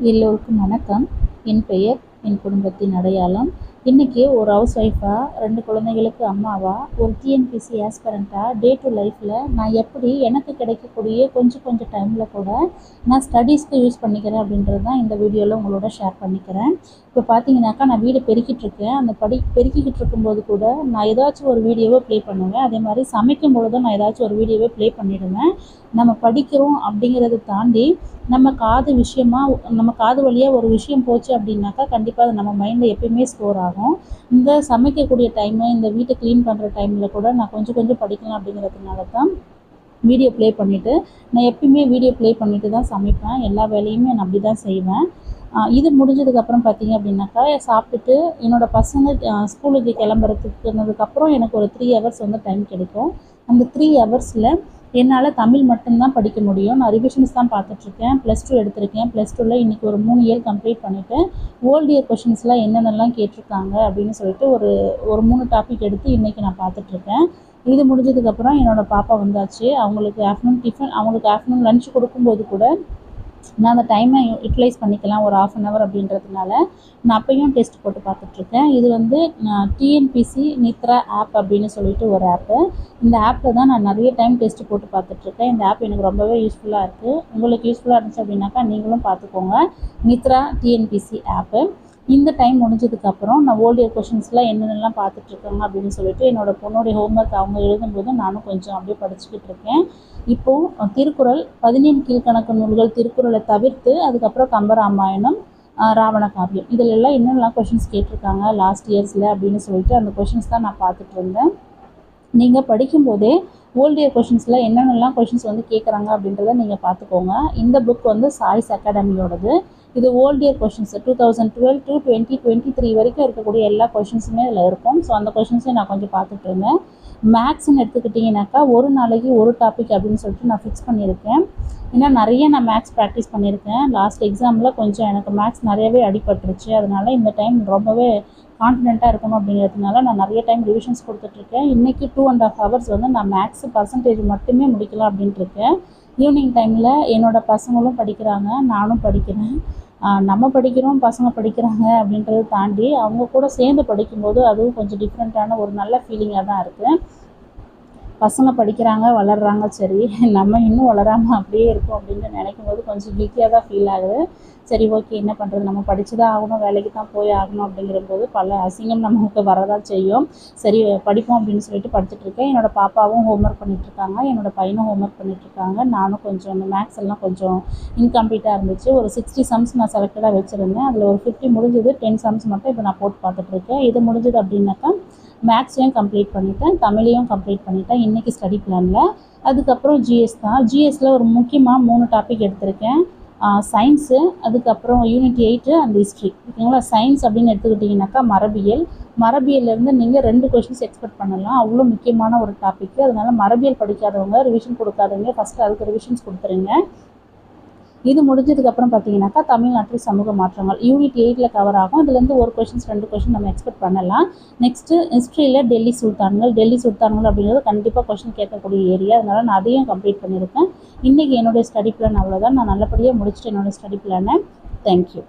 எல்லோருக்கும் வணக்கம். என் பெயர் என் குடும்பத்தின் அடையாளம். இன்றைக்கி ஒரு ஹவுஸ் ஒய்ஃபாக 2 குழந்தைகளுக்கு அம்மாவாக ஒரு டிஎன்பிஎஸ்சி ஆஸ்பிரண்ட்டாக டே டு லைஃப்பில் நான் எப்படி எனக்கு கிடைக்கக்கூடிய கொஞ்சம் டைமில் கூட நான் ஸ்டடீஸ்க்கு யூஸ் பண்ணிக்கிறேன் அப்படின்றது தான் இந்த வீடியோவில் உங்களோட ஷேர் பண்ணிக்கிறேன். இப்போ பார்த்தீங்கன்னாக்கா நான் வீடு பெருக்கிட்டுருக்கேன். அந்த பெருக்கிக்கிட்டு இருக்கும்போது கூட நான் ஏதாச்சும் ஒரு வீடியோவை ப்ளே பண்ணுவேன். அதே மாதிரி சமைக்கும் பொழுதும் நான் ஏதாச்சும் ஒரு வீடியோவை ப்ளே பண்ணிவிடுவேன். நம்ம படிக்கிறோம் அப்படிங்கிறத தாண்டி நம்ம காது வழியாக ஒரு விஷயம் போச்சு அப்படின்னாக்கா கண்டிப்பாக அது நம்ம மைண்டில் எப்பயுமே ஸ்டோர் ஆகும். இந்த சமைக்கக்கூடிய டைமு, இந்த வீட்டை க்ளீன் பண்ணுற டைமில் கூட நான் கொஞ்சம் படிக்கலாம் அப்படிங்கிறதுனால தான் வீடியோ ப்ளே பண்ணிவிட்டு நான் எப்பயுமே வீடியோ ப்ளே பண்ணிவிட்டு தான் சமைப்பேன். எல்லா வேலையுமே நான் அப்படி தான் செய்வேன். இது முடிஞ்சதுக்கப்புறம் பார்த்திங்க அப்படின்னாக்கா சாப்பிட்டுட்டு என்னோடய பசங்க ஸ்கூலுக்கு கிளம்புறதுக்குனதுக்கப்புறம் எனக்கு ஒரு 3 ஹவர்ஸ் வந்து டைம் கிடைக்கும். அந்த 3 ஹவர்ஸில் என்னால் தமிழ் மட்டும்தான் படிக்க முடியும். நான் ரிவிஷன்ஸ் தான் பார்த்துட்ருக்கேன். +2 எடுத்திருக்கேன். +2ல் இன்றைக்கி ஒரு 3 இயர் கம்ப்ளீட் பண்ணிவிட்டு ஓல்டு இயர் கொஷின்ஸ்லாம் என்னென்னலாம் கேட்டிருக்காங்க அப்படின்னு சொல்லிட்டு ஒரு 3 டாபிக் எடுத்து இன்றைக்கி நான் பார்த்துட்ருக்கேன். இது முடிஞ்சதுக்கப்புறம் என்னோடய பாப்பா வந்தாச்சு. அவங்களுக்கு ஆஃப்டர்நூன் லன்ச் கொடுக்கும்போது கூட நான் அந்த டைமை யூட்டிலைஸ் பண்ணிக்கலாம் ஒரு 1/2 அன் ஹவர் அப்படின்றதுனால நான் அப்பையும் டெஸ்ட் போட்டு பார்த்துட்ருக்கேன். இது வந்து டிஎன்பிசி நித்ரா ஆப் அப்படின்னு சொல்லிட்டு ஒரு ஆப்பு. இந்த ஆப்பில் தான் நான் நிறைய டைம் டெஸ்ட் போட்டு பார்த்துட்ருக்கேன். இந்த ஆப் எனக்கு ரொம்பவே யூஸ்ஃபுல்லாக இருக்குது. உங்களுக்கு யூஸ்ஃபுல்லாக இருந்துச்சு அப்படின்னாக்கா நீங்களும் பார்த்துக்கோங்க. நித்ரா டிஎன்பிசி ஆப்பு. இந்த டைம் முடிஞ்சதுக்கப்புறம் நான் ஓல்டு இயர் கொஷின்ஸ்லாம் என்னென்னலாம் பார்த்துட்ருக்காங்க அப்படின்னு சொல்லிட்டு என்னோடய பொண்ணுடைய ஹோம்ஒர்க் அவங்க எழுதும்போது நானும் கொஞ்சம் அப்படியே படிச்சுக்கிட்டு இருக்கேன். இப்போது திருக்குறள் 17 கீழ்கணக்கு நூல்கள் திருக்குறளை தவிர்த்து அதுக்கப்புறம் கம்பராமாயணம், ராவண காவியம் இதிலெல்லாம் என்னென்னலாம் கொஷின்ஸ் கேட்டிருக்காங்க லாஸ்ட் இயர்ஸில் அப்படின்னு சொல்லிட்டு அந்த கொஷின்ஸ் தான் நான் பார்த்துட்டு இருந்தேன். நீங்கள் படிக்கும்போதே ஓல்டு இயர் கொஷின்ஸில் என்னென்னலாம் கொஷின்ஸ் வந்து கேட்குறாங்க அப்படின்றத நீங்கள் பார்த்துக்கோங்க. இந்த புக் வந்து சாய்ஸ் அகாடமியோடது. இது ஓல்டு இயர் கொஷின்ஸ் 2012 to 2023 வரைக்கும் இருக்கக்கூடிய எல்லா கொஷின்ஸுமே இதில் இருக்கும். ஸோ அந்த கொஷின்ஸையும் நான் கொஞ்சம் பார்த்துட்டு இருந்தேன். மேக்ஸ்ன்னு எடுத்துக்கிட்டிங்கனாக்கா ஒரு நாளைக்கு ஒரு டாபிக் அப்படின்னு சொல்லிட்டு நான் ஃபிக்ஸ் பண்ணியிருக்கேன். ஏன்னா நிறைய நான் மேக்ஸ் ப்ராக்டிஸ் பண்ணியிருக்கேன். லாஸ்ட் எக்ஸாமில் கொஞ்சம் எனக்கு மேக்ஸ் நிறையவே அடிபட்டுருச்சு. அதனால் இந்த டைம் ரொம்பவே கான்ஃபிடென்ட்டாக இருக்கணும் அப்படிங்கிறதுனால நான் நிறைய டைம் ரிவிஷன்ஸ் கொடுத்துட்ருக்கேன். இன்றைக்கி 2.5 ஹவர்ஸ் வந்து நான் மேக்ஸ் பர்சன்டேஜ் மட்டுமே முடிக்கலாம் அப்படின்ட்டுருக்கேன். ஈவினிங் டைமில் என்னோடய பசங்களும் படிக்கிறாங்க, நானும் படிக்கிறேன். நம்ம படிக்கிறோம், பசங்க படிக்கிறாங்க அப்படின்றத தாண்டி அவங்க கூட சேர்ந்து படிக்கும்போது அதுவும் கொஞ்சம் டிஃப்ரெண்ட்டான ஒரு நல்ல ஃபீலிங்காக தான் இருக்குது. பசங்க படிக்கிறாங்க, வளர்கிறாங்க, சரி நம்ம இன்னும் வளராமல் அப்படியே இருக்கோம் அப்படின்னு நினைக்கும்போது கொஞ்சம் கில்ட்டியாக தான் ஃபீல் ஆகுது. சரி ஓகே, என்ன பண்ணுறது, நம்ம படித்து தான் ஆகணும், வேலைக்கு தான் போய் ஆகணும் அப்படிங்கிறபோது பல அசிங்கம் நமக்கு வரதான் செய்யும். சரி படிப்போம் அப்படின்னு சொல்லிட்டு படிச்சுட்ருக்கேன். என்னோடய பாப்பாவும் ஹோம்ஒர்க் பண்ணிகிட்ருக்காங்க, என்னோடய பையனும் ஹோம்ஒர்க் பண்ணிகிட்ருக்காங்க. நானும் கொஞ்சம் அந்த மேக்ஸ் எல்லாம் கொஞ்சம் இன்கம்ப்ளீட்டாக இருந்துச்சு. ஒரு 60 சம்ஸ் நான் செலக்டடாக வச்சுருந்தேன். அதில் ஒரு 50 முடிஞ்சது. 10 சம்ஸ் மட்டும் இப்போ நான் போட்டு பார்த்துட்ருக்கேன். இது முடிஞ்சது அப்படின்னாக்கா மேக்ஸையும் கம்ப்ளீட் பண்ணிட்டேன், தமிழையும் கம்ப்ளீட் பண்ணிட்டேன் இன்றைக்கி ஸ்டடி பிளானில். அதுக்கப்புறம் ஜிஎஸ் தான். ஜிஎஸ்சில் ஒரு முக்கியமாக 3 டாபிக் எடுத்திருக்கேன். சயின்ஸு, அதுக்கப்புறம் யூனிட் 8 அண்ட் ஹிஸ்ட்ரி. ஓகேங்களா. சயின்ஸ் அப்படின்னு எடுத்துக்கிட்டிங்கனாக்கா மரபியல்லேருந்து நீங்கள் 2 கொஷின்ஸ் எக்ஸ்பெக்ட் பண்ணலாம். அவ்வளோ முக்கியமான ஒரு டாப்பிக்கு. அதனால் மரபியல் படிக்காதவங்க, ரிவிஷன் கொடுக்காதவங்க ஃபஸ்ட்டு அதுக்கு ரிவிஷன்ஸ் கொடுத்துருங்க. இது முடிஞ்சதுக்கப்புறம் பார்த்தீங்கன்னாக்கா தமிழ்நாட்டில் சமூக மாற்றங்கள் யூனிட் 8ல் கவர் ஆகும். இதுலேருந்து ஒரு கொஷின்ஸ் 2 கொஷின் நம்ம எக்ஸ்பெக்ட் பண்ணலாம். நெக்ஸ்ட்டு ஹிஸ்ட்ரியில் டெல்லி சுல்தான்கள் அப்படிங்கிறது கண்டிப்பாக கொஷின் கேட்கக்கூடிய ஏரியா. அதனால் நான் அதையும் கம்ப்ளீட் பண்ணியிருக்கேன். இன்றைக்கி என்னுடைய ஸ்டடி பிளான் அவ்வளோதான். நான் நல்லபடியாக முடிச்சுட்டு என்னோடய ஸ்டடி பிளானை. தேங்க்யூ.